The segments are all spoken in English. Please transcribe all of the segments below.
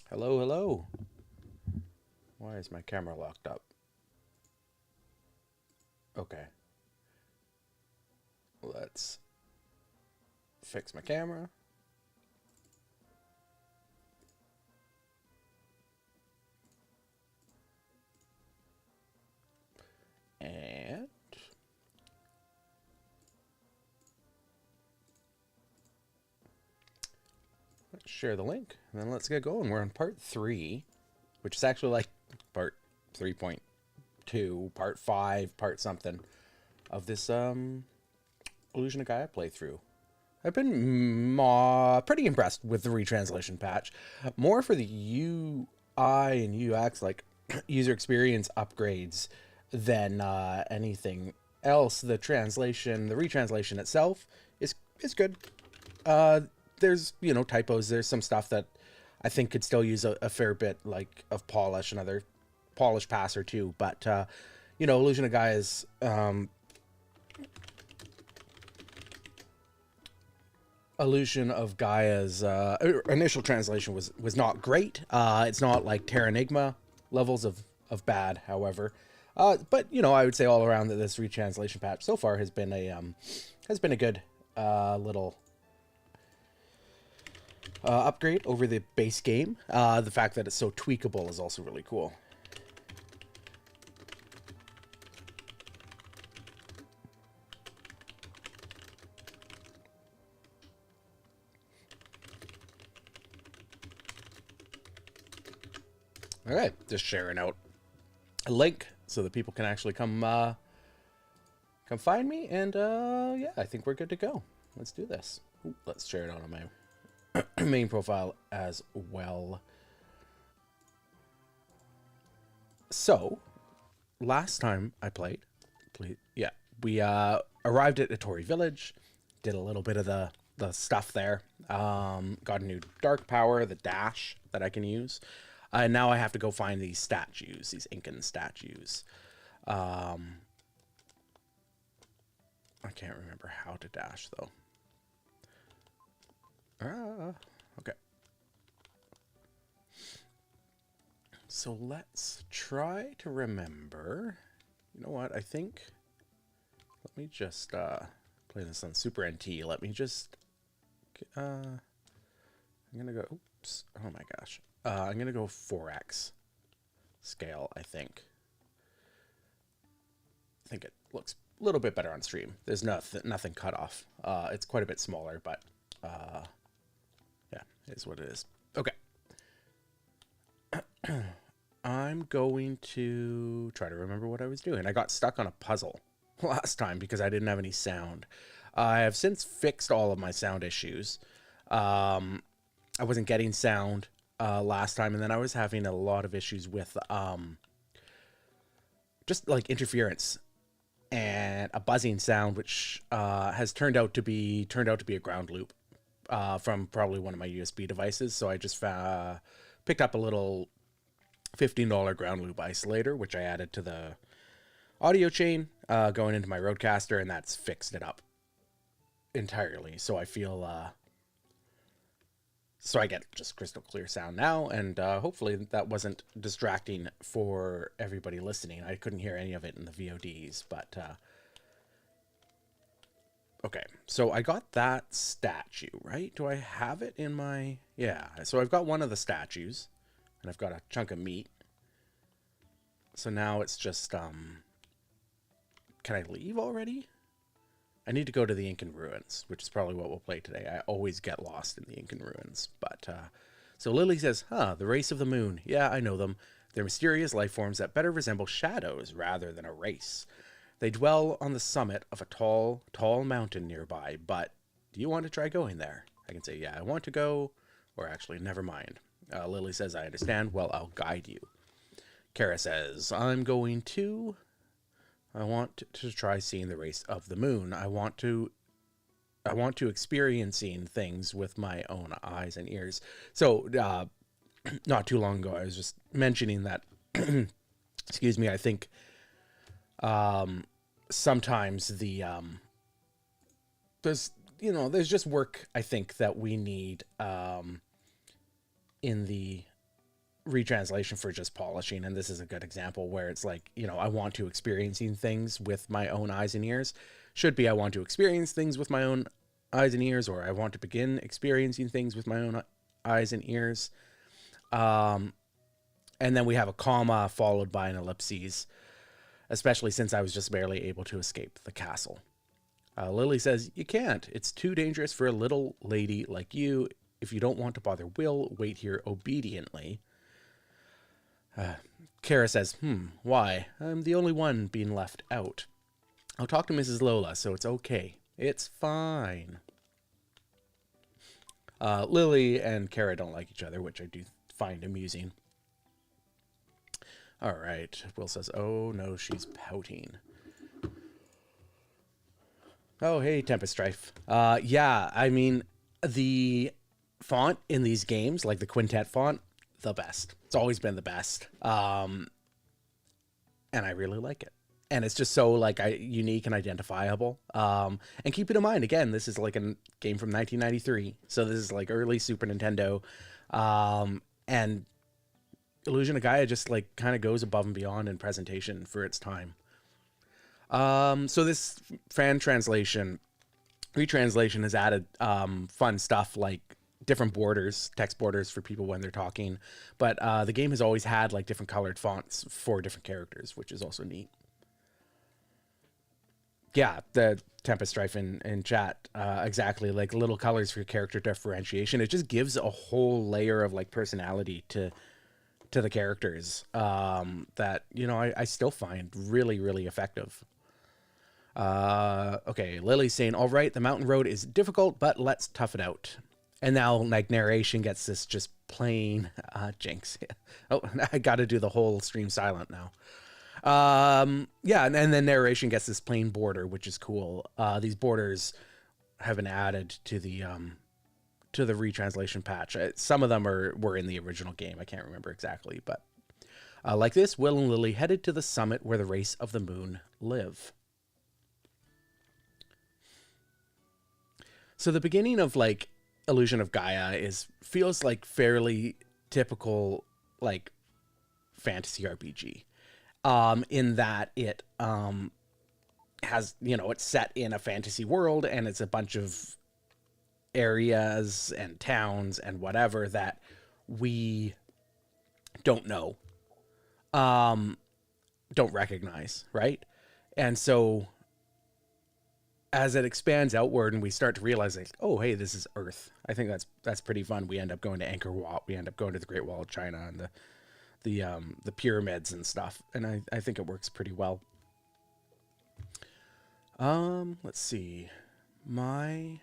Hello, hello. Why is my camera locked up? Okay. Let's fix my camera. And let's share the link. And then let's get going. We're on part 3, which is actually like part 3.2, part 5, part something of this Illusion of Gaia playthrough. I've been pretty impressed with the retranslation patch. More for the UI and UX, like user experience upgrades, than anything else. The retranslation itself is good. There's typos. There's some stuff that I think could still use a fair bit like of polish, another polish pass or two. But Illusion of Gaia's initial translation was not great. It's not like Terra Enigma levels of bad, however. But I would say all around that this retranslation patch so far has been a good little upgrade over the base game. The fact that it's so tweakable is also really cool. All right, just sharing out a link so that people can actually come find me, and yeah, I think we're good to go. Let's do this. Ooh, let's share it out on my main profile as well. So, last time I played, we arrived at Itori Village, did a little bit of the stuff there, got a new dark power, the dash that I can use. And now I have to go find these statues, these Incan statues. I can't remember how to dash, though. Okay. So let's try to remember. You know what? I think... Let me just play this on Super NT. Let me just... I'm going to go... Oops. Oh, my gosh. I'm going to go 4x scale, I think. I think it looks a little bit better on stream. There's nothing cut off. It's quite a bit smaller, but yeah, it is what it is. Okay. I'm going to try to remember what I was doing. I got stuck on a puzzle last time because I didn't have any sound. I have since fixed all of my sound issues. I wasn't getting sound last time, and then I was having a lot of issues with just like interference and a buzzing sound, which has turned out to be a ground loop from probably one of my USB devices. So I just picked up a little $15 ground loop isolator, which I added to the audio chain going into my Rodecaster, and that's fixed it up entirely. So I feel so I get just crystal clear sound now, and hopefully that wasn't distracting for everybody listening. I couldn't hear any of it in the VODs, but okay. So I got that statue, right? Do I have it in my... Yeah, so I've got one of the statues, and I've got a chunk of meat. So now it's just, can I leave already? I need to go to the Incan ruins, which is probably what we'll play today. I always get lost in the Incan ruins. But, so Lily says, the race of the moon. Yeah, I know them. They're mysterious life forms that better resemble shadows rather than a race. They dwell on the summit of a tall, tall mountain nearby, but do you want to try going there? I can say, yeah, I want to go, or actually, never mind. Lily says, I understand. Well, I'll guide you. Kara says, I'm going to... I want to try seeing the race of the moon. I want to experiencing things with my own eyes and ears. So, not too long ago, I was just mentioning that, excuse me, I think, sometimes there's just work, I think, that we need, in the retranslation for just polishing, and this is a good example where it's like, you know, I want to experiencing things with my own eyes and ears. Should be I want to experience things with my own eyes and ears, or I want to begin experiencing things with my own eyes and ears. And then we have a comma followed by an ellipses, especially since I was just barely able to escape the castle. Lily says, "You can't. It's too dangerous for a little lady like you. If you don't want to bother Will, wait here obediently." Kara says, why? I'm the only one being left out. I'll talk to Mrs. Lola, so it's okay. It's fine. Lily and Kara don't like each other, which I do find amusing. All right. Will says, oh, no, she's pouting. Oh, hey, Tempest Strife. Yeah, I mean, the font in these games, like the Quintet font, the best. It's always been the best. And I really like it. And it's just so like unique and identifiable. And keep it in mind, again, this is like a game from 1993. So this is like early Super Nintendo. And Illusion of Gaia just like kind of goes above and beyond in presentation for its time. So this retranslation has added fun stuff like different borders, text borders for people when they're talking. But the game has always had like different colored fonts for different characters, which is also neat. Yeah, the Tempest Strife in chat, exactly, like little colors for character differentiation. It just gives a whole layer of like personality to the characters that, you know, I still find really, really effective. Okay, Lily's saying, all right, the mountain road is difficult, but let's tough it out. And now like narration gets this just plain jinx. Oh, I got to do the whole stream silent now. Yeah, and then narration gets this plain border, which is cool. These borders have been added to the retranslation patch. Some of them were in the original game. I can't remember exactly, but like this, Will and Lily headed to the summit where the race of the moon live. So the beginning of like Illusion of Gaia feels like fairly typical like fantasy RPG. In that it has, you know, it's set in a fantasy world and it's a bunch of areas and towns and whatever that we don't know, don't recognize, right? And so as it expands outward and we start to realize like, oh, hey, this is Earth. I think that's pretty fun. We end up going to Angkor Wat. We end up going to the Great Wall of China and the pyramids and stuff. And I think it works pretty well. Let's see. My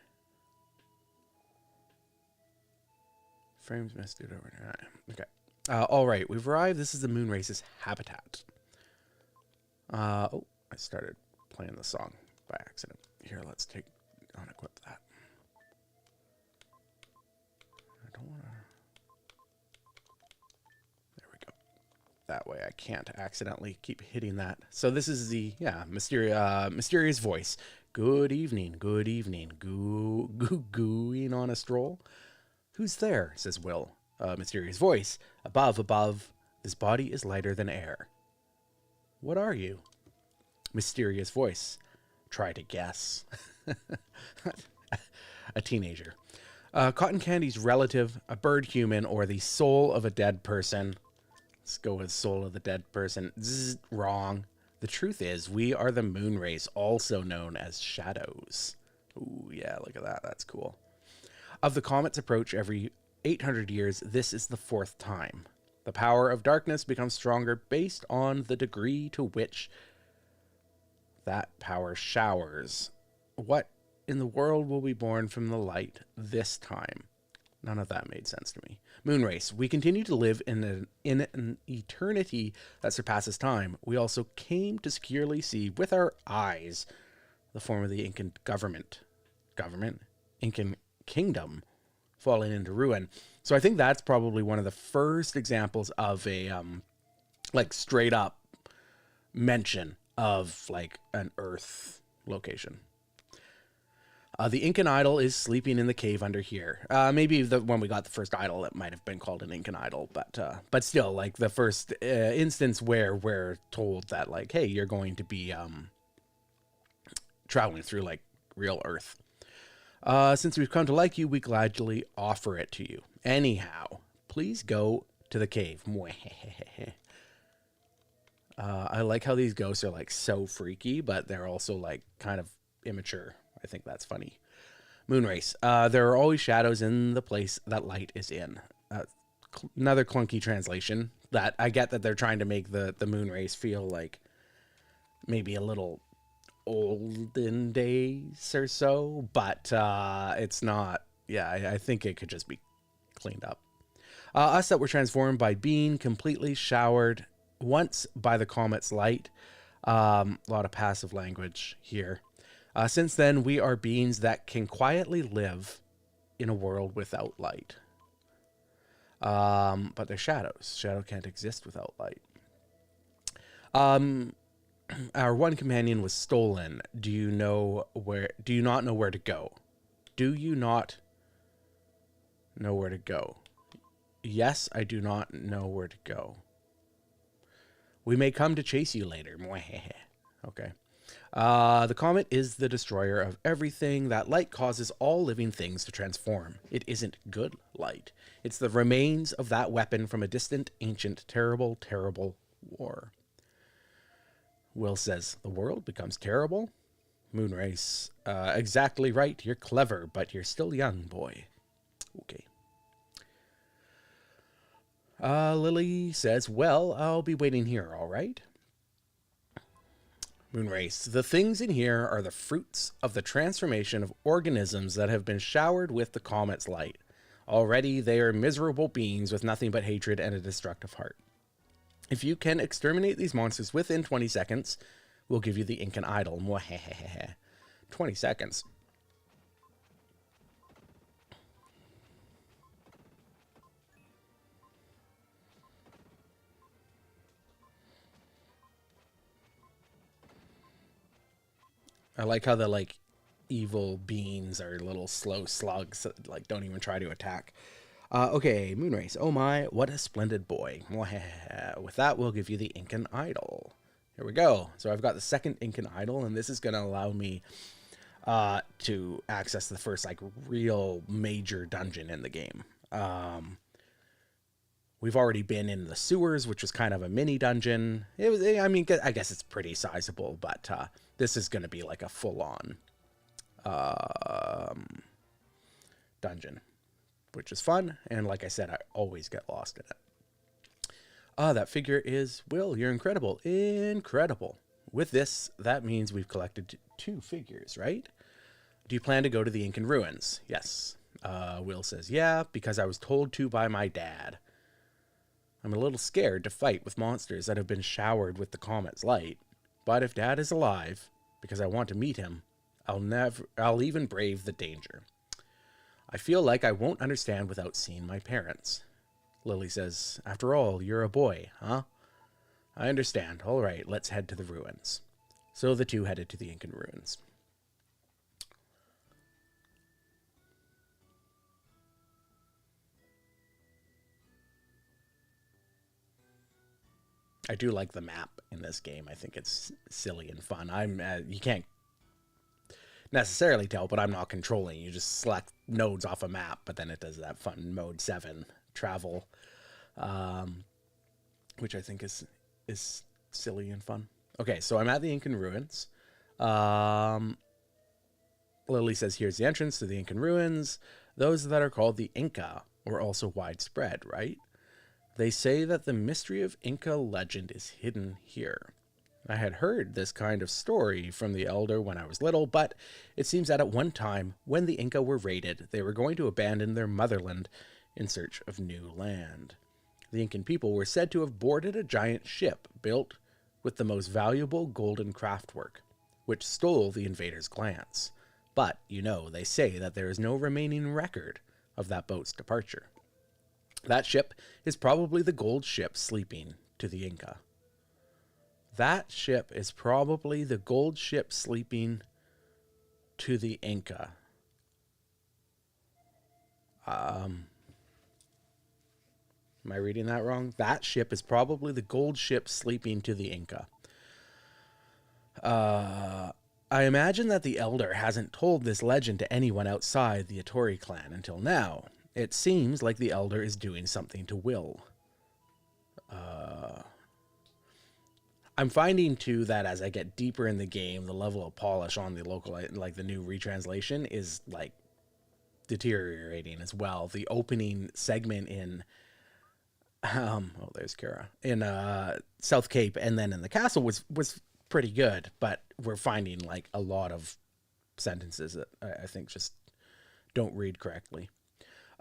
frames missed it over there. Okay. All right. We've arrived. This is the moon race's habitat. Oh, I started playing the song by accident. Here, let's unequip that. I don't want to. There we go. That way I can't accidentally keep hitting that. So this is the, mysterious voice. Good evening, gooing on a stroll. Who's there, says Will. Mysterious voice. Above, this body is lighter than air. What are you? Mysterious voice. Try to guess. A teenager. Cotton candy's relative, a bird human, or the soul of a dead person. Let's go with soul of the dead person. Zzz, wrong. The truth is, we are the moon race, also known as shadows. Ooh, yeah, look at that. That's cool. Of the comet's approach every 800 years, this is the 4th time. The power of darkness becomes stronger based on the degree to which that power showers. What in the world will be born from the light this time? None of that made sense to me. Moon race. We continue to live in an eternity that surpasses time. We also came to securely see with our eyes the form of the Incan Incan kingdom falling into ruin. So I think that's probably one of the first examples of a like straight up mention of like an Earth location. The Incan idol is sleeping in the cave under here. Maybe when we got the first idol, it might have been called an Incan idol, but still, like the first instance where we're told that, like, hey, you're going to be traveling through like real Earth. Since we've come to like you, we gladly offer it to you. Anyhow, please go to the cave. I like how these ghosts are like so freaky, but they're also like kind of immature. I think that's funny. Moonrace. There are always shadows in the place that light is in. Another clunky translation. That I get that they're trying to make the Moonrace feel like maybe a little olden days or so, but it's not. Yeah, I think it could just be cleaned up. Us that were transformed by being completely showered once by the comet's light. A lot of passive language here. Since then, we are beings that can quietly live in a world without light. But they're shadows. Shadow can't exist without light. Our one companion was stolen. Do you not know where to go? Do you not know where to go? Yes, I do not know where to go. We may come to chase you later. Okay. The comet is the destroyer of everything. That light causes all living things to transform. It isn't good light. It's the remains of that weapon from a distant, ancient, terrible, terrible war. Will says, the world becomes terrible? Moonrace, exactly right. You're clever, but you're still young, boy. Okay. Lily says, well, I'll be waiting here, all right? Moonrace, the things in here are the fruits of the transformation of organisms that have been showered with the comet's light. Already they are miserable beings with nothing but hatred and a destructive heart. If you can exterminate these monsters within 20 seconds, we'll give you the Incan idol. 20 seconds. I like how the like evil beings are little slow slugs that like don't even try to attack. Okay, Moonrace. Oh my, what a splendid boy. With that, we'll give you the Incan idol. Here we go. So I've got the second Incan idol, and this is going to allow me to access the first like real major dungeon in the game. We've already been in the sewers, which was kind of a mini dungeon. It was, I mean, I guess it's pretty sizable, but this is going to be like a full-on dungeon, which is fun. And like I said, I always get lost in it. That figure is Will. You're incredible. Incredible. With this, that means we've collected 2 figures, right? Do you plan to go to the Incan ruins? Yes. Will says, yeah, because I was told to by my dad. I'm a little scared to fight with monsters that have been showered with the comet's light. But if Dad is alive, because I want to meet him, I'll even brave the danger. I feel like I won't understand without seeing my parents. Lily says, after all, you're a boy, huh? I understand. All right, let's head to the ruins. So the 2 headed to the Incan ruins. I do like the map in this game. I think it's silly and fun. You can't necessarily tell, but I'm not controlling. You just select nodes off a map, but then it does that fun mode 7 travel, which I think is silly and fun. Okay, so I'm at the Incan ruins. Lily says, here's the entrance to the Incan ruins. Those that are called the Inca were also widespread, right? They say that the mystery of Inca legend is hidden here. I had heard this kind of story from the elder when I was little, but it seems that at one time, when the Inca were raided, they were going to abandon their motherland in search of new land. The Incan people were said to have boarded a giant ship built with the most valuable golden craftwork, which stole the invaders' glance. But, they say that there is no remaining record of that boat's departure. That ship is probably the gold ship sleeping to the Inca. That ship is probably the gold ship sleeping to the Inca. Am I reading that wrong? That ship is probably the gold ship sleeping to the Inca. I imagine that the Elder hasn't told this legend to anyone outside the Atori clan until now. It seems like the Elder is doing something to Will. I'm finding too that as I get deeper in the game, the level of polish on the local, like the new retranslation, is like deteriorating as well. The opening segment in oh, there's Kara in South Cape, and then in the castle was pretty good, but we're finding like a lot of sentences that I think just don't read correctly.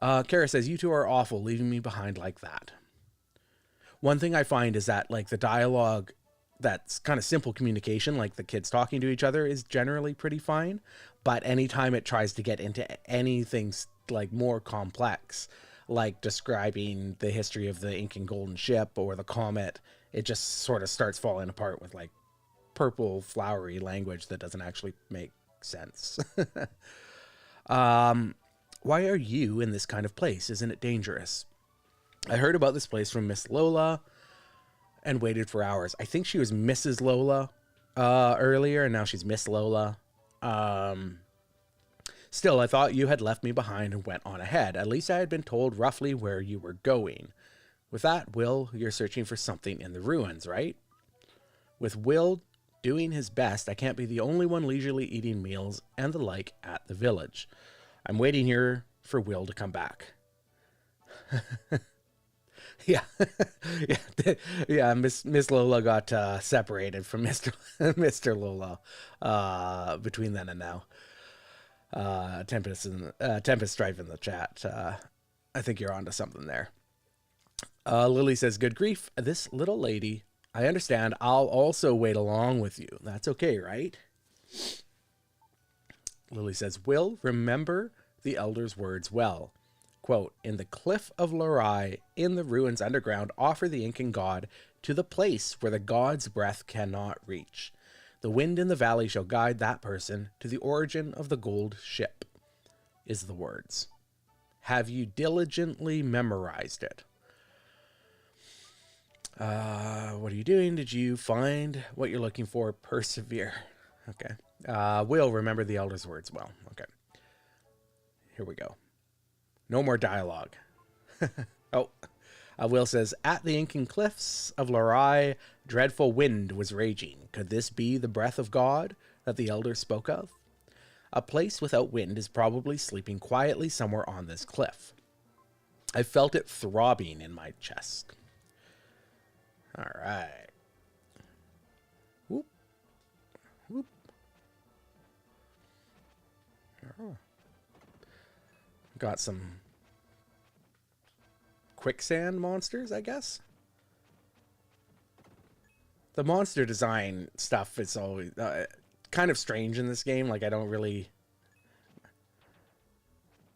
Kara says, "You two are awful, leaving me behind like that." One thing I find is that like the dialogue that's kind of simple communication, like the kids talking to each other, is generally pretty fine. But anytime it tries to get into anything like more complex, like describing the history of the Incan Golden Ship or the comet, it just sort of starts falling apart with like purple flowery language that doesn't actually make sense. Why are you in this kind of place? Isn't it dangerous? I heard about this place from Miss Lola and waited for hours. I think she was Mrs. Lola earlier, and now she's Miss Lola. Still, I thought you had left me behind and went on ahead. At least I had been told roughly where you were going. With that, Will, you're searching for something in the ruins, right? With Will doing his best, I can't be the only one leisurely eating meals and the like at the village. I'm waiting here for Will to come back. Yeah, yeah. Miss Lola got separated from Mr. Lola between then and now. Tempest Strife in the chat. I think you're onto something there. Lily says, "Good grief, this little lady. I understand. I'll also wait along with you. That's okay, right?" Lily says, "Will remember the elder's words well. Quote, in the cliff of Lorai, in the ruins underground, offer the Incan god to the place where the god's breath cannot reach. The wind in the valley shall guide that person to the origin of the gold ship," is the words. Have you diligently memorized it? What are you doing? Did you find what you're looking for? Persevere. Okay. Will remember the elder's words well. Okay. Here we go. No more dialogue. Oh, Will says, "At the Incan cliffs of Lorai, dreadful wind was raging. Could this be the breath of God that the elder spoke of? A place without wind is probably sleeping quietly somewhere on this cliff. I felt it throbbing in my chest." All right. Whoop. Whoop. Oh. Got some quicksand monsters, I guess. The monster design stuff is always kind of strange in this game. Like, I don't really...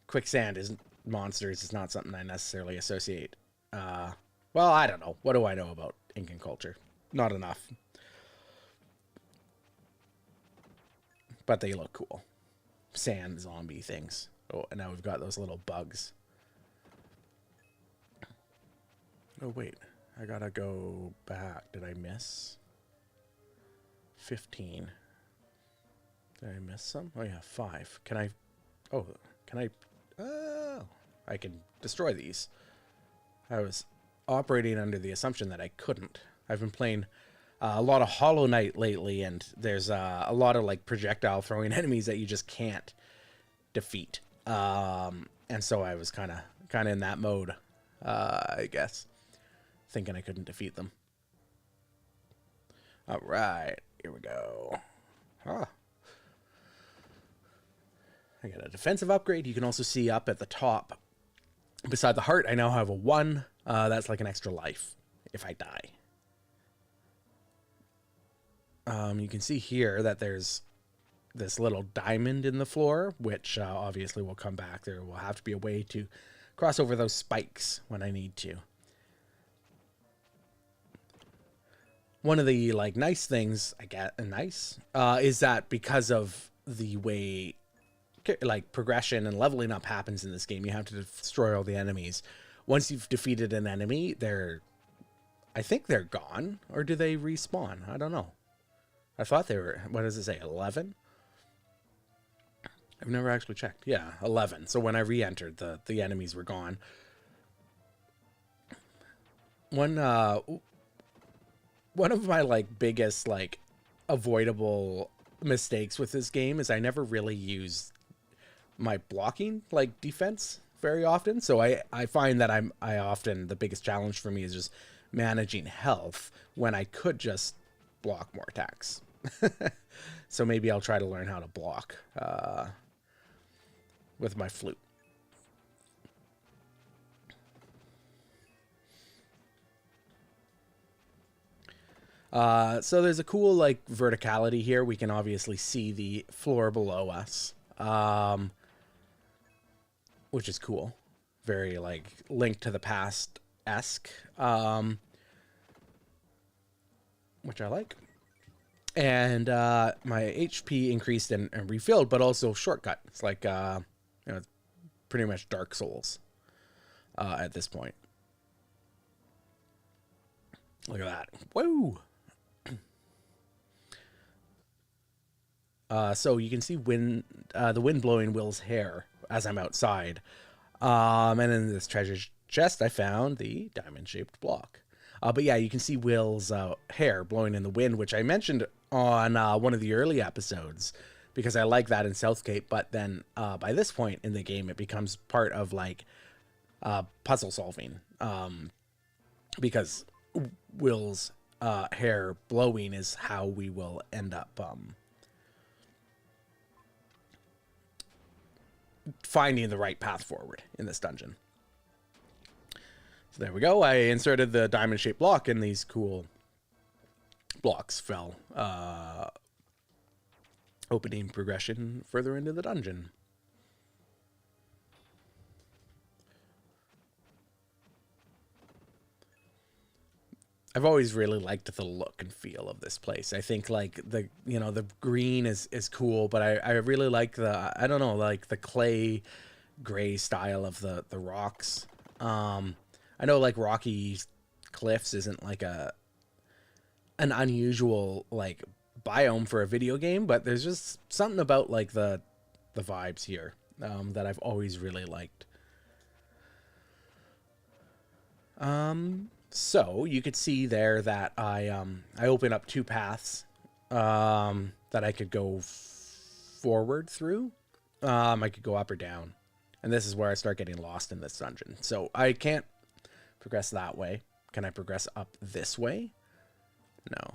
Quicksand isn't monsters. It's not something I necessarily associate. Well, I don't know. What do I know about Incan culture? Not enough. But they look cool. Sand zombie things. Oh, and now we've got those little bugs. Oh, wait. I gotta go back. Did I miss? 15. Did I miss some? Oh, yeah, 5. Can I... Oh, can I... Oh, I can destroy these. I was operating under the assumption that I couldn't. I've been playing a lot of Hollow Knight lately, and there's a lot of, like, projectile throwing enemies that you just can't defeat. And so I was kind of in that mode, I guess, thinking I couldn't defeat them. All right, here we go. I got a defensive upgrade. You can also see up at the top, beside the heart, I now have a 1. That's like an extra life if I die. You can see here that there's this little diamond in the floor, which obviously will come back. There will have to be a way to cross over those spikes when I need to. One of the like nice things I get, is that because of the way like progression and leveling up happens in this game. You have to destroy all the enemies. Once you've defeated an enemy, I think they're gone, or do they respawn? I don't know. I thought they were, what does it say, 11? I've never actually checked. Yeah, 11. So when I re-entered, the enemies were gone. One of my like biggest like avoidable mistakes with this game is I never really use my blocking like defense very often. So I find that I often, the biggest challenge for me is just managing health when I could just block more attacks. So maybe I'll try to learn how to block with my flute. So there's a cool like verticality here. We can obviously see the floor below us, which is cool. Very like Link to the Past-esque, which I like. And my HP increased and refilled, but also shortcut. It's like it's pretty much Dark Souls at this point. Look at that. Woo! So you can see the wind blowing Will's hair as I'm outside. And in this treasure chest, I found the diamond-shaped block. But yeah, you can see Will's hair blowing in the wind, which I mentioned on one of the early episodes, because I like that in Southgate. But then by this point in the game, it becomes part of like puzzle solving, because Will's hair blowing is how we will end up finding the right path forward in this dungeon. So there we go. I inserted the diamond-shaped block, and these cool blocks fell, opening progression further into the dungeon. I've always really liked the look and feel of this place. I think like the green is cool, but I really like I don't know, like the clay gray style of the rocks. I know like rocky cliffs isn't like an unusual like biome for a video game, but there's just something about like the vibes here that I've always really liked. So you could see there that I open up two paths that I could go forward through. I could go up or down, and this is where I start getting lost in this dungeon. So I can't progress that way. Can I progress up this way? No.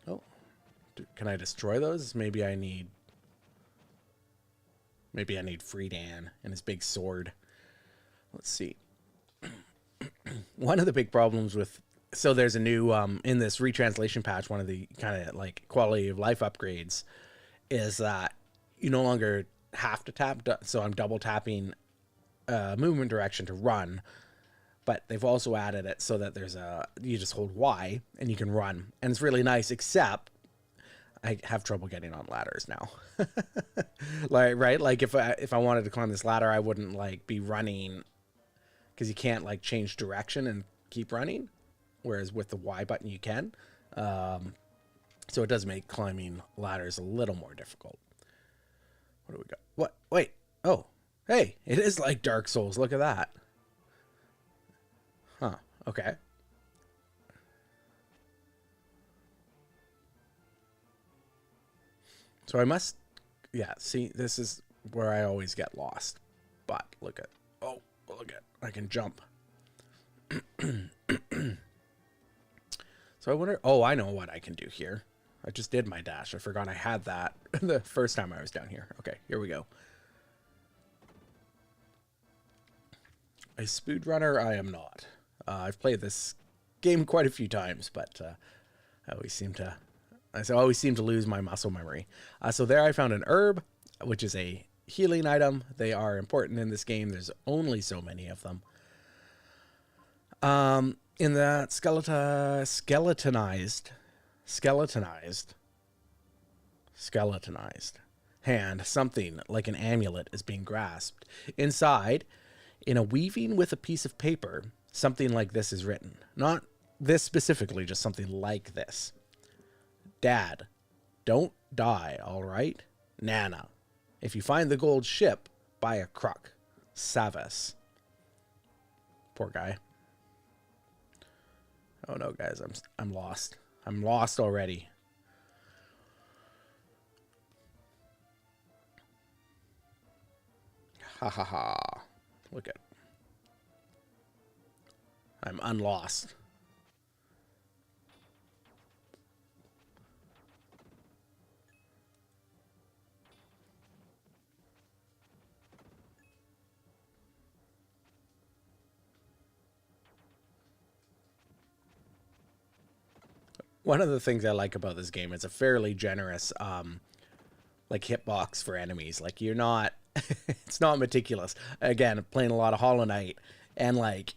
Oh, can I destroy those? Maybe I need Freedan and his big sword. Let's see. One of the big problems with, so there's a new in this retranslation patch, one of the kind of like quality of life upgrades is that you no longer have to tap, so I'm double tapping movement direction to run, but they've also added it so that you just hold Y and you can run, and it's really nice, except I have trouble getting on ladders now. Like if I wanted to climb this ladder, I wouldn't like be running, because you can't like change direction and keep running, whereas with the Y button you can. So it does make climbing ladders a little more difficult. What do we got? What? Wait. Oh, hey, it is like Dark Souls. Look at that. Huh. Okay. So I must, yeah, see, this is where I always get lost. But look at, oh, look at, I can jump. So I wonder, oh, I know what I can do here. I just did my dash. I forgot I had that the first time I was down here. Okay, here we go. A speedrunner, I am not. I've played this game quite a few times, but I always seem to lose my muscle memory. So there I found an herb, which is a healing item. They are important in this game. There's only so many of them. In that skeletonized hand, something like an amulet is being grasped. Inside, in a weaving with a piece of paper, something like this is written. Not this specifically, just something like this. Dad, don't die, all right? Nana, if you find the gold ship, buy a crook. Savas. Poor guy. Oh no, guys, I'm lost. I'm lost already. Ha ha ha. Look at. I'm unlost. One of the things I like about this game, it's a fairly generous like hitbox for enemies. Like you're not it's not meticulous. Again, playing a lot of Hollow Knight, and like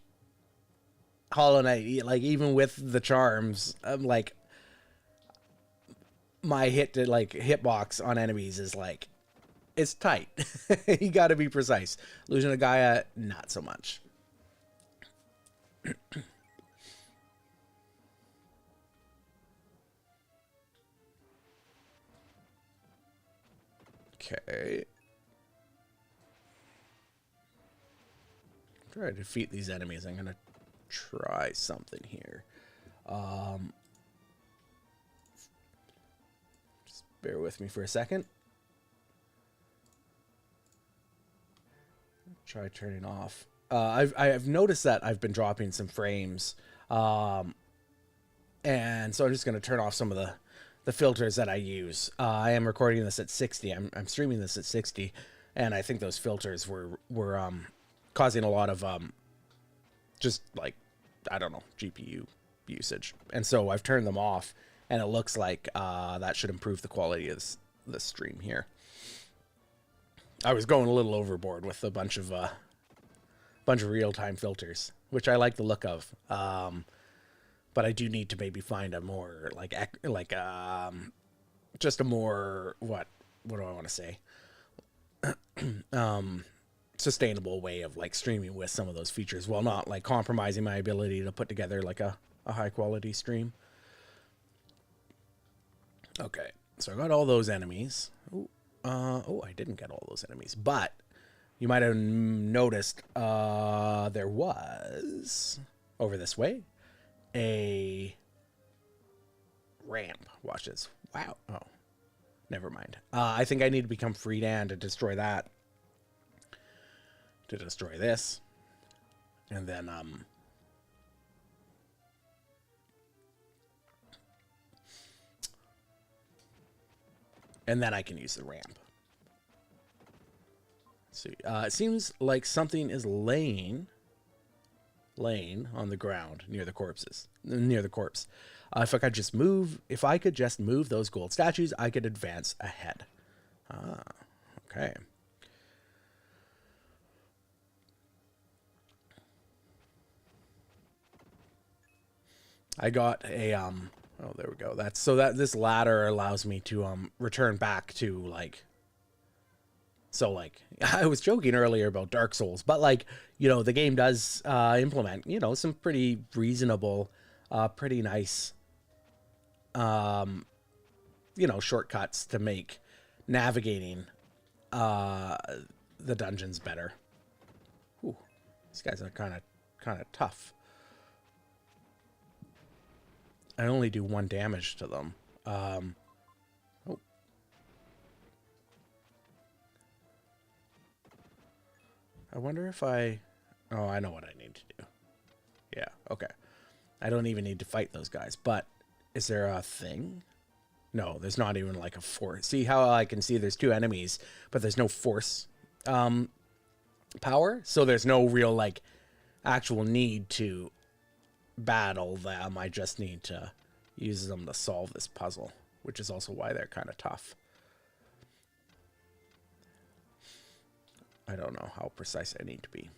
Hollow Knight, like even with the charms, like my hitbox on enemies is like it's tight. You got to be precise. Illusion of Gaia, not so much. Okay. Try to defeat these enemies. I'm gonna try something here. Just bear with me for a second. Try turning off. I've noticed that I've been dropping some frames, and so I'm just gonna turn off some of the filters that I use. I am recording this at 60. I'm streaming this at 60, and I think those filters were causing a lot of just like, I don't know, GPU usage. And so I've turned them off, and it looks like that should improve the quality of the stream here. I was going a little overboard with a bunch of real-time filters, which I like the look of. But I do need to maybe find a more just a more what do I want to say? Sustainable way of like streaming with some of those features, while not like compromising my ability to put together like a high quality stream. Okay, so I got all those enemies. Oh, I didn't get all those enemies, but you might have noticed there was over this way a ramp. Watch this. Wow. Oh, never mind. I think I need to become Freedan to destroy that. To destroy this. And then, I can use the ramp. Let's see. It seems like something is laying on the ground near the corpse. If I could just move those gold statues, I could advance ahead. Okay. I got a oh, there we go. That's so that this ladder allows me to return back to like, so like I was joking earlier about Dark Souls, but like, you know, the game does implement, you know, some pretty reasonable, pretty nice you know, shortcuts to make navigating the dungeons better. Ooh, these guys are kind of tough. I only do 1 damage to them. Oh. I wonder if I... Oh, I know what I need to do. Yeah, okay. I don't even need to fight those guys, but is there a thing? No, there's not even like a force. See how I can see there's 2 enemies, but there's no force power? So there's no real like actual need to battle them. I just need to use them to solve this puzzle, which is also why they're kind of tough. I don't know how precise I need to be.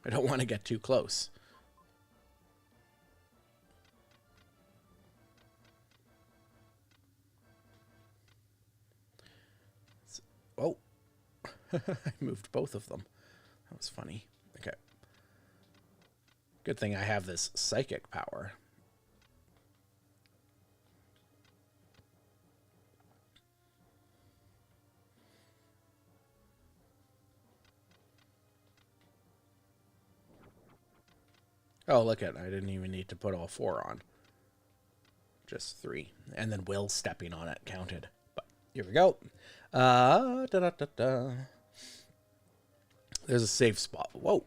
I don't want to get too close. I moved both of them. That was funny. Okay. Good thing I have this psychic power. Oh, look at it. I didn't even need to put all 4 on. Just 3. And then Will stepping on it counted. But here we go. There's a safe spot. Whoa.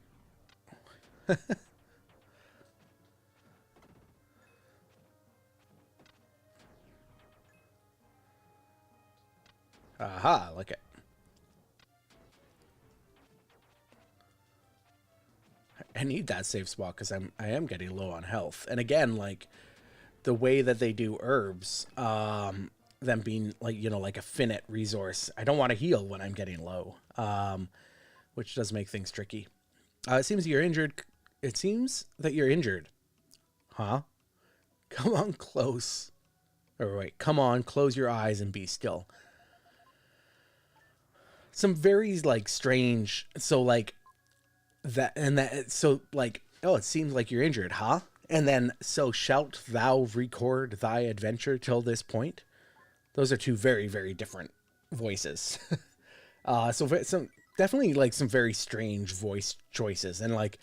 Aha, look at. I need that safe spot because I am getting low on health. And again, like the way that they do herbs, them being like, you know, like a finite resource. I don't want to heal when I'm getting low, which does make things tricky. It seems you're injured. It seems that you're injured. Huh? Come on close. Or wait, come on, close your eyes and be still. Some very like strange. So like that and that. So like, oh, it seems like you're injured, huh? And then, so shalt thou record thy adventure till this point? Those are 2 very, very different voices. So some definitely like some very strange voice choices. And like,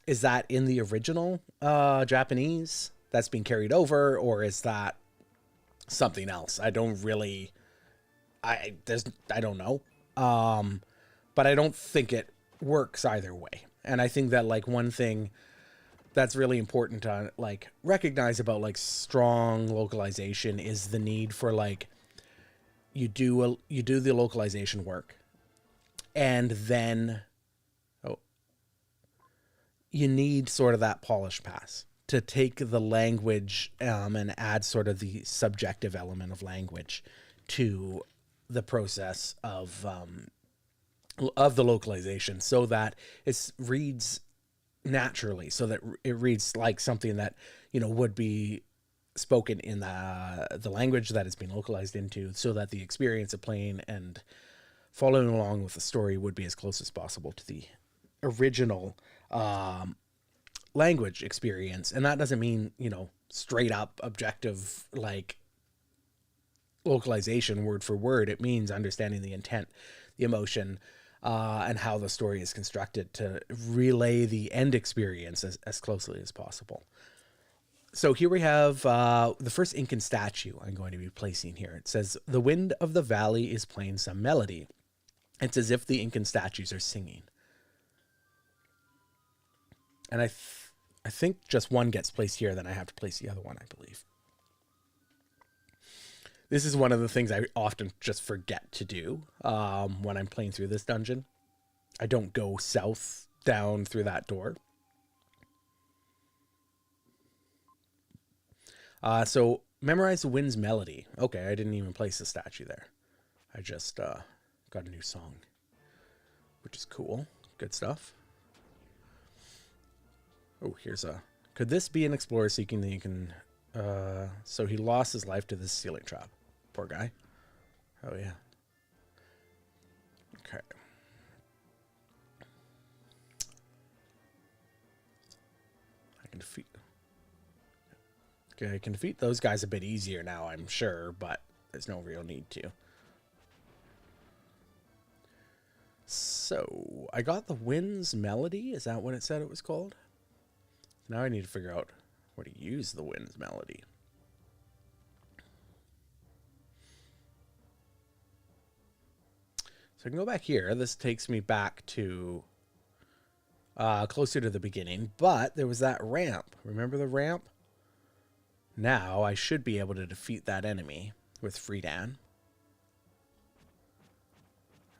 is that in the original Japanese that's being carried over, or is that something else? I don't really, I don't know. But I don't think it works either way. And I think that like one thing that's really important to like recognize about like strong localization is the need for like you do the localization work, and then you need sort of that polish pass to take the language and add sort of the subjective element of language to the process of the localization, so that it reads naturally, so that it reads like something that, you know, would be spoken in the language that it's been localized into, so that the experience of playing and following along with the story would be as close as possible to the original language experience. And that doesn't mean, you know, straight up objective like localization word for word. It means understanding the intent, the emotion, and how the story is constructed to relay the end experience as closely as possible. So here we have the first Incan statue I'm going to be placing here. It says, the wind of the valley is playing some melody. It's as if the Incan statues are singing. And I think just one gets placed here, then I have to place the other one, I believe. This is one of the things I often just forget to do when I'm playing through this dungeon. I don't go south down through that door. So memorize the wind's melody. Okay, I didn't even place the statue there. I just got a new song, which is cool. Good stuff. Oh, here's a... Could this be an explorer seeking the Incan... so he lost his life to this ceiling trap. Poor guy. Oh, yeah. Okay. I can defeat... Okay, I can defeat those guys a bit easier now, I'm sure, but there's no real need to. So, I got the wind's melody. Is that what it said it was called? Now I need to figure out where to use the wind's melody. So I can go back here. This takes me back to closer to the beginning, but there was that ramp. Remember the ramp? Now I should be able to defeat that enemy with Friedan.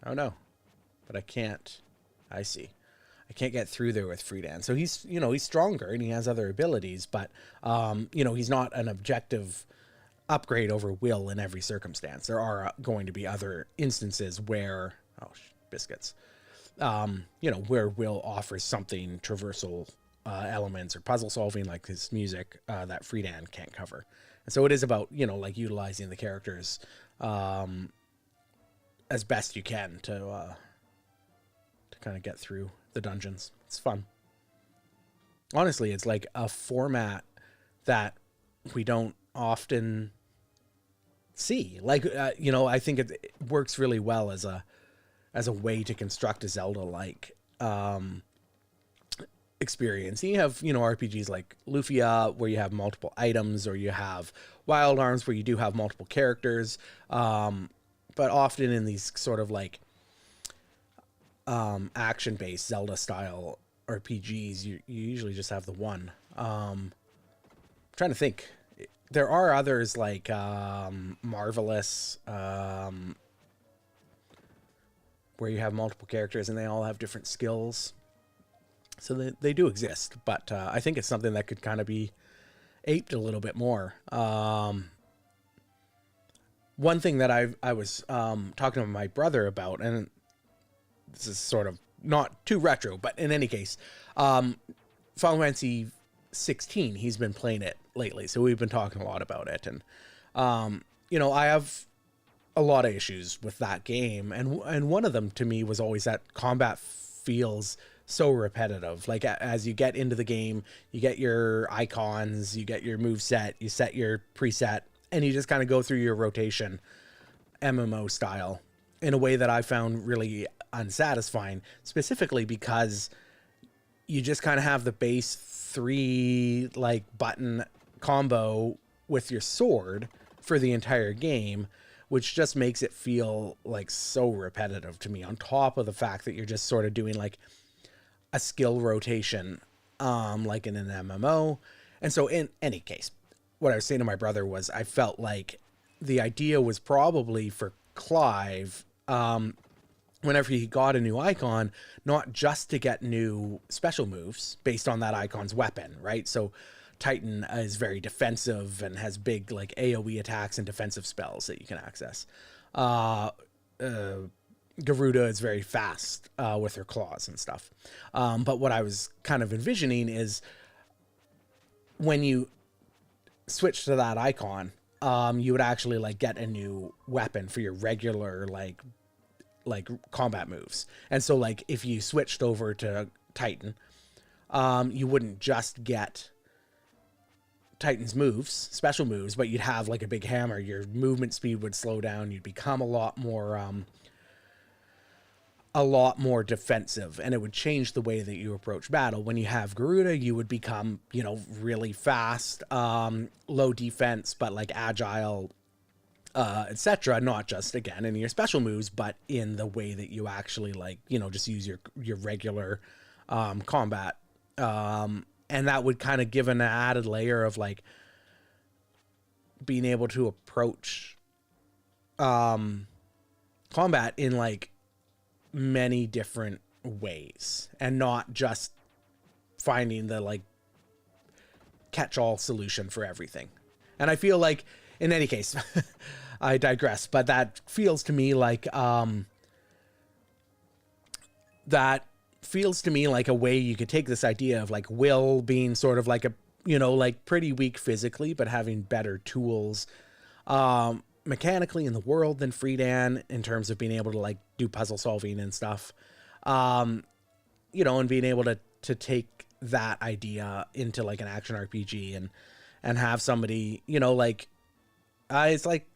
Oh no, but I can't. I see. I can't get through there with Friedan. So he's, you know, he's stronger and he has other abilities, but, you know, he's not an objective upgrade over Will in every circumstance. There are going to be other instances where, biscuits, you know, where Will offers something traversal elements or puzzle solving like his music that Friedan can't cover. And so it is about, you know, like utilizing the characters as best you can to kind of get through the dungeons. It's fun. Honestly, it's like a format that we don't often see. Like, I think it works really well as a way to construct a Zelda-like experience. And you have, RPGs like Lufia, where you have multiple items, or you have Wild Arms, where you do have multiple characters. But often in these sort of like action-based Zelda-style RPGs, you usually just have the one. I'm trying to think. There are others like Marvelous, where you have multiple characters and they all have different skills. So they do exist, but I think it's something that could kind of be aped a little bit more. One thing that I was talking to my brother about, and this is sort of not too retro, but in any case, Final Fantasy 16, he's been playing it lately, so we've been talking a lot about it. And I have a lot of issues with that game, and one of them to me was always that combat feels so repetitive. Like, as you get into the game, you get your icons, you get your move set, you set your preset, and you just kind of go through your rotation MMO style in a way that I found really unsatisfying, specifically because you just kind of have the base 3 like button combo with your sword for the entire game, which just makes it feel like so repetitive to me, on top of the fact that you're just sort of doing like a skill rotation like in an MMO. And so in any case, what I was saying to my brother was, I felt like the idea was probably for Clive, whenever he got a new icon, not just to get new special moves based on that icon's weapon, right? So Titan is very defensive and has big like AoE attacks and defensive spells that you can access. Garuda is very fast with her claws and stuff. But what I was kind of envisioning is when you switch to that icon, you would actually like get a new weapon for your regular like combat moves. And so like if you switched over to Titan, you wouldn't just get Titan's moves, special moves, but you'd have like a big hammer. Your movement speed would slow down. You'd become a lot more defensive, and it would change the way that you approach battle. When you have Garuda, you would become, really fast, low defense, but like agile, etc. Not just again in your special moves, but in the way that you actually like, just use your regular combat. And that would kind of give an added layer of like being able to approach combat in like many different ways, and not just finding the like catch-all solution for everything. And I feel like, in any case, I digress, but that feels to me like a way you could take this idea of like Will being sort of like a, like pretty weak physically, but having better tools mechanically in the world than Friedan, in terms of being able to like do puzzle solving and stuff, and being able to take that idea into like an action RPG and have somebody, it's like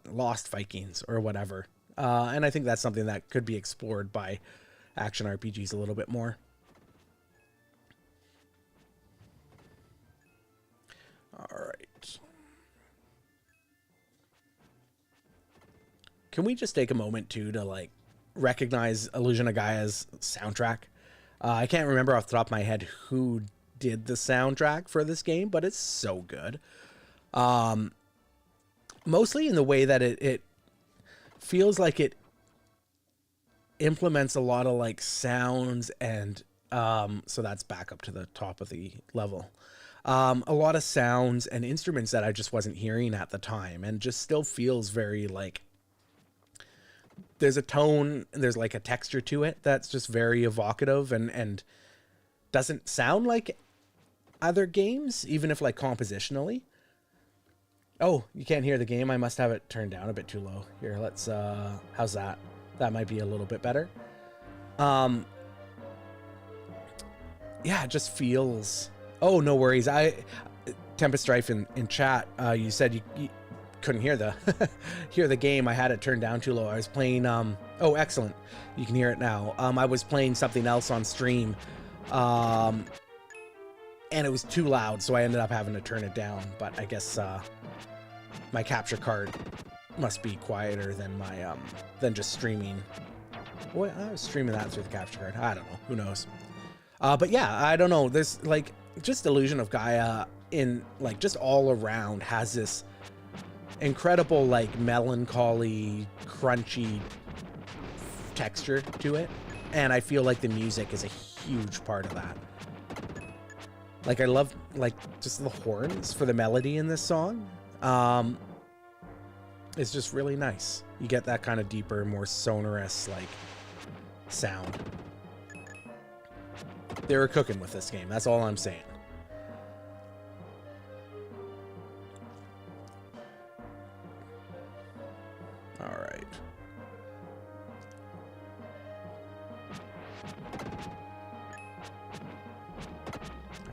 Lost Vikings or whatever. And I think that's something that could be explored by action RPGs a little bit more. All right. Can we just take a moment too to like recognize Illusion of Gaia's soundtrack? I can't remember off the top of my head who did the soundtrack for this game, but it's so good. Mostly in the way that it feels like it implements a lot of like sounds and so that's back up to the top of the level. A lot of sounds and instruments that I just wasn't hearing at the time, and just still feels very like there's a tone, there's like a texture to it that's just very evocative and doesn't sound like other games, even if like compositionally. Oh, you can't hear the game. I must have it turned down a bit too low. Here, let's how's that? That might be a little bit better. yeah, it just feels. Oh, no worries. Tempest Strife in chat. You said you couldn't hear the hear the game. I had it turned down too low. I was playing. Oh, excellent. You can hear it now. I was playing something else on stream, and it was too loud, so I ended up having to turn it down. But I guess my capture card must be quieter than my than just streaming. Well, I was streaming that through the capture card. I don't know. Who knows? But yeah, I don't know. There's like just Illusion of Gaia in like just all around has this incredible like melancholy, crunchy texture to it, and I feel like the music is a huge part of that. Like I love like just the horns for the melody in this song. It's just really nice. You get that kind of deeper, more sonorous like sound. They were cooking with this game. That's all I'm saying. All right.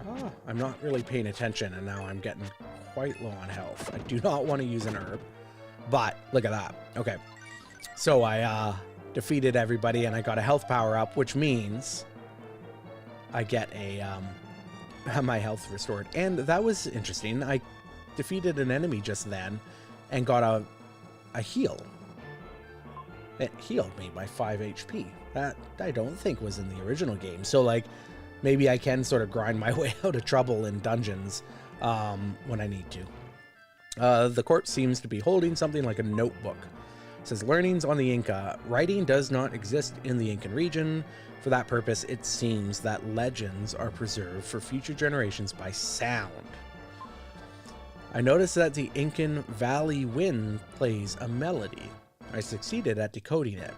Oh, I'm not really paying attention, and now I'm getting quite low on health. I do not want to use an herb, but look at that. Okay. So I defeated everybody, and I got a health power up, which means I get a my health restored. And that was interesting. I defeated an enemy just then and got a heal. It healed me by 5 HP. That I don't think was in the original game. So like maybe I can sort of grind my way out of trouble in dungeons when I need to. The corpse seems to be holding something like a notebook. It says, learnings on the Inca. Writing does not exist in the Incan region. For that purpose, it seems that legends are preserved for future generations by sound. I noticed that the Incan Valley Wind plays a melody. I succeeded at decoding it.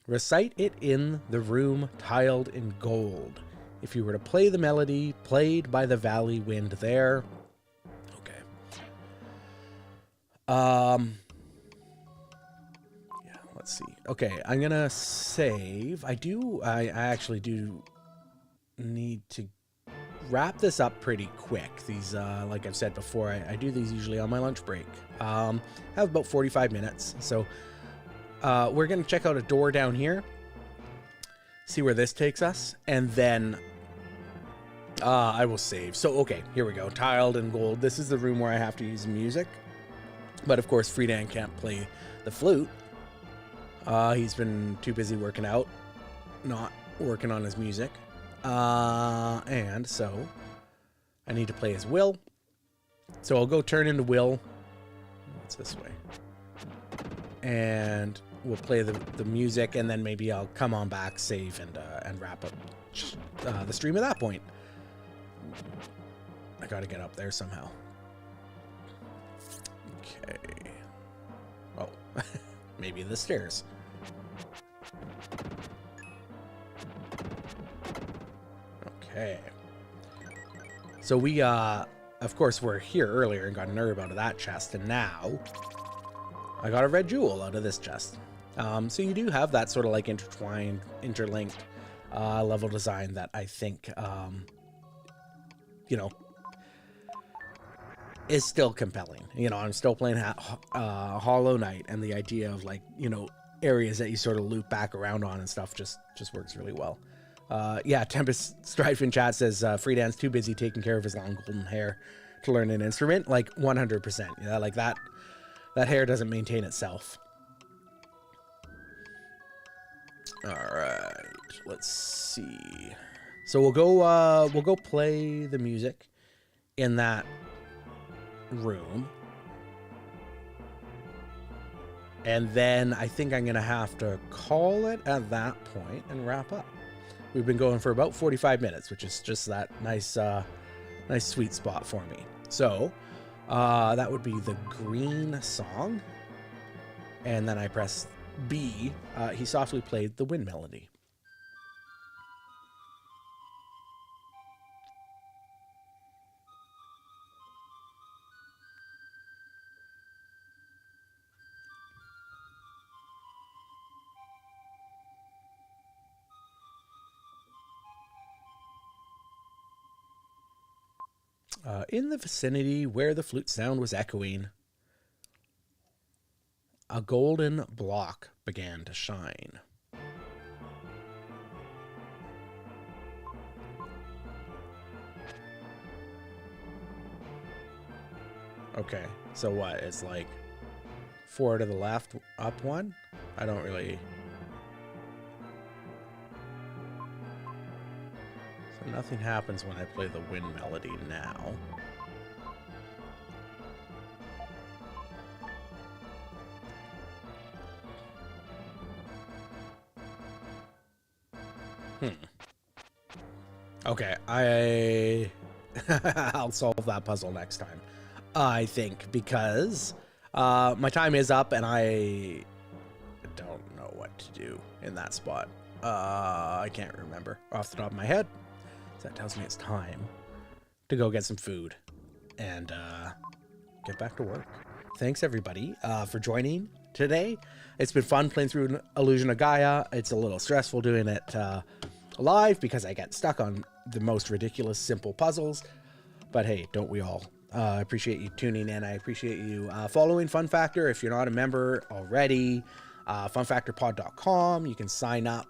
Recite it in the room tiled in gold. If you were to play the melody played by the Valley Wind there. Okay. Yeah, let's see. Okay, I'm gonna save. I actually do need to wrap this up pretty quick. These, like I've said before, I do these usually on my lunch break. I have about 45 minutes, so we're gonna check out a door down here, see where this takes us, and then I will save. So, okay, here we go. Tiled in gold. This is the room where I have to use music, but of course, Friedan can't play the flute. He's been too busy working out, not working on his music. And so I need to play as Will. So I'll go turn into Will. It's this way. And we'll play the music, and then maybe I'll come on back, save, and wrap up the stream at that point. I gotta get up there somehow. Okay. Oh, maybe the stairs. Okay. So we, of course, were here earlier and got an herb out of that chest, and now I got a red jewel out of this chest. So you do have that sort of like intertwined, interlinked level design that I think, you know, is still compelling. You know, I'm still playing Hollow Knight, and the idea of like, you know, areas that you sort of loop back around on and stuff just works really well. Yeah, Tempest Strife in chat says Friedan's too busy taking care of his long golden hair to learn an instrument. Like 100%. Yeah, like that hair doesn't maintain itself. All right, let's see. So we'll go play the music in that room. And then I think I'm gonna have to call it at that point and wrap up. We've been going for about 45 minutes, which is just that nice sweet spot for me. So that would be the green song. And then I press B. He softly played the wind melody. In the vicinity where the flute sound was echoing, a golden block began to shine. Okay, so what? It's like 4 to the left, up 1? I don't really... So nothing happens when I play the wind melody now. Okay, I'll solve that puzzle next time, I think, because my time is up and I don't know what to do in that spot. I can't remember off the top of my head. So that tells me it's time to go get some food and get back to work. Thanks, everybody, for joining today. It's been fun playing through Illusion of Gaia. It's a little stressful doing it live because I get stuck on the most ridiculous, simple puzzles. But hey, don't we all? I appreciate you tuning in. I appreciate you following Fun Factor. If you're not a member already, funfactorpod.com. You can sign up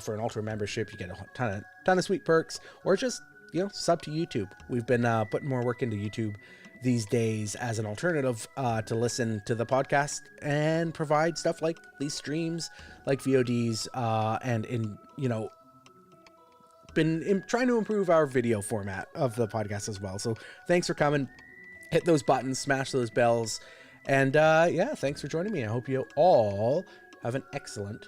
for an Ultra membership. You get a ton of sweet perks, or just, sub to YouTube. We've been putting more work into YouTube these days as an alternative to listen to the podcast and provide stuff like these streams, like VODs, and been trying to improve our video format of the podcast as well. So thanks for coming. Hit those buttons, smash those bells, and yeah, thanks for joining me. I hope you all have an excellent